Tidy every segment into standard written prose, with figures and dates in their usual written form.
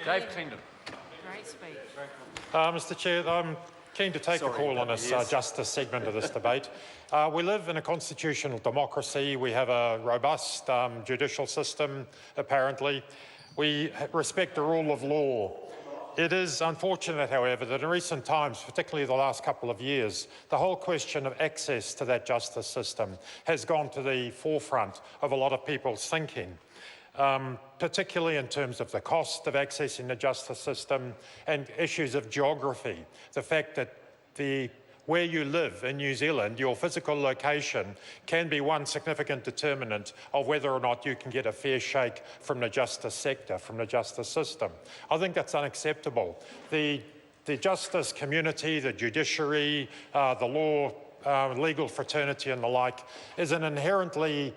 Dave Tandem. Great speech. Mr Chair, I'm keen to take a call on this justice segment of this debate. We live in a constitutional democracy. We have a robust judicial system, apparently. We respect the rule of law. It is unfortunate, however, that in recent times, particularly the last couple of years, the whole question of access to that justice system has gone to the forefront of a lot of people's thinking. Particularly in terms of the cost of accessing the justice system and issues of geography. The fact that where you live in New Zealand, your physical location can be one significant determinant of whether or not you can get a fair shake from the justice sector, from the justice system. I think that's unacceptable. The justice community, the judiciary, the law, legal fraternity and the like is an inherently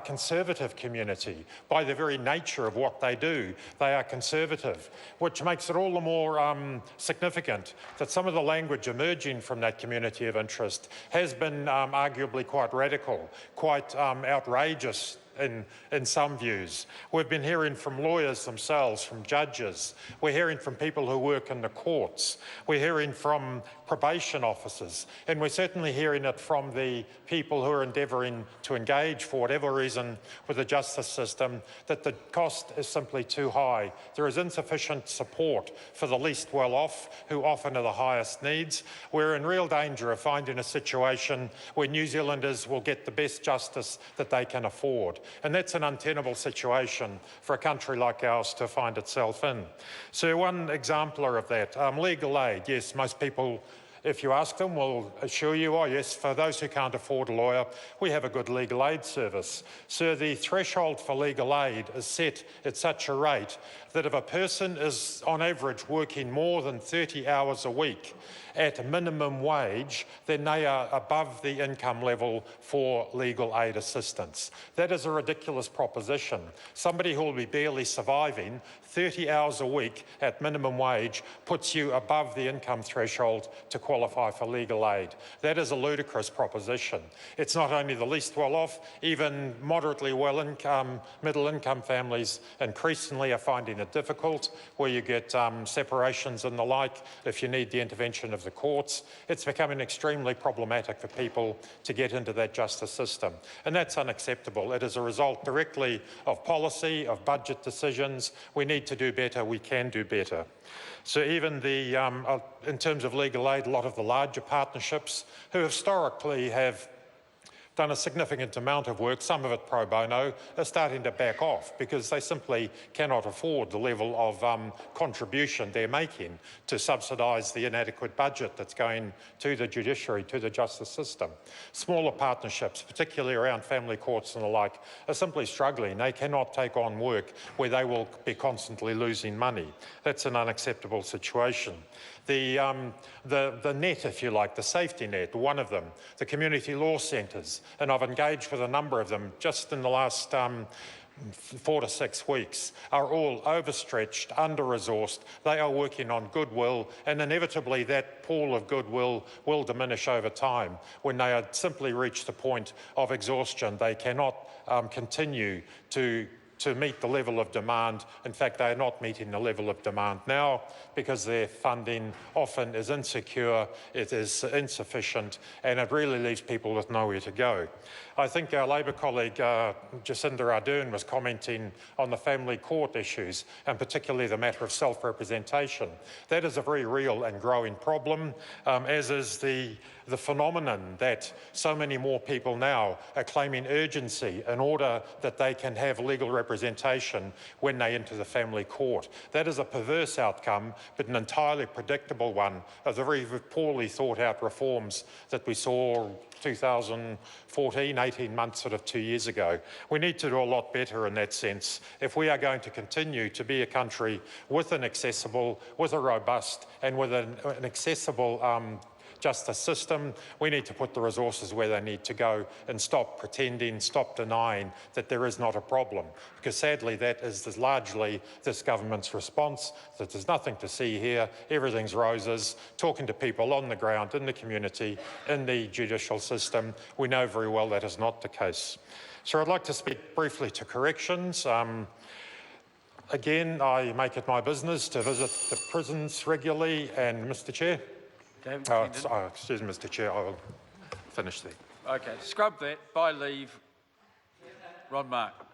conservative community. By the very nature of what they do, they are conservative, which makes it all the more significant that some of the language emerging from that community of interest has been arguably quite radical, quite outrageous in some views. We've been hearing from lawyers themselves, from judges. We're hearing from people who work in the courts. We're hearing from probation officers. And we're certainly hearing it from the people who are endeavouring to engage, for whatever reason, with the justice system, that the cost is simply too high. There is insufficient support for the least well-off, who often are the highest needs. We're in real danger of finding a situation where New Zealanders will get the best justice that they can afford. And that's an untenable situation for a country like ours to find itself in. So one exemplar of that, legal aid. Yes, most people, if you ask them, will assure you, oh yes, for those who can't afford a lawyer, we have a good legal aid service. So the threshold for legal aid is set at such a rate that if a person is on average working more than 30 hours a week at minimum wage, then they are above the income level for legal aid assistance. That is a ridiculous proposition. Somebody who will be barely surviving 30 hours a week at minimum wage puts you above the income threshold to qualify for legal aid. That is a ludicrous proposition. It's not only the least well-off, even moderately well-income, middle-income families increasingly are finding it difficult, where you get separations and the like if you need the intervention of the courts. It's becoming extremely problematic for people to get into that justice system. And that's unacceptable. It is a result directly of policy, of budget decisions. We need to do better. We can do better. So even in terms of legal aid, a lot of the larger partnerships who historically have done a significant amount of work, some of it pro bono, are starting to back off because they simply cannot afford the level of contribution they're making to subsidise the inadequate budget that's going to the judiciary, to the justice system. Smaller partnerships, particularly around family courts and the like, are simply struggling. They cannot take on work where they will be constantly losing money. That's an unacceptable situation. The net, if you like, the safety net, one of them, the community law centres, and I've engaged with a number of them just in the last 4 to 6 weeks, are all overstretched, under-resourced. They are working on goodwill, and inevitably that pool of goodwill will diminish over time. When they are simply reach the point of exhaustion, they cannot continue to meet the level of demand. In fact, they are not meeting the level of demand now because their funding often is insecure, it is insufficient, and it really leaves people with nowhere to go. I think our Labor colleague Jacinda Ardern was commenting on the family court issues, and particularly the matter of self-representation. That is a very real and growing problem, as is the phenomenon that so many more people now are claiming urgency in order that they can have legal representation when they enter the family court. That is a perverse outcome, but an entirely predictable one of the very poorly thought out reforms that we saw 2014, 18 months, sort of 2 years ago. We need to do a lot better in that sense if we are going to continue to be a country with an accessible, with a robust and with an accessible justice system. We need to put the resources where they need to go and stop pretending, stop denying that there is not a problem. Because sadly, that is largely this government's response, that there's nothing to see here, everything's roses, talking to people on the ground, in the community, in the judicial system. We know very well that is not the case. So I'd like to speak briefly to corrections. Again, I make it my business to visit the prisons regularly, and Mr. Chair, excuse me, Mr. Chair, I will finish there. Okay, scrub that. By leave, Rod Mark.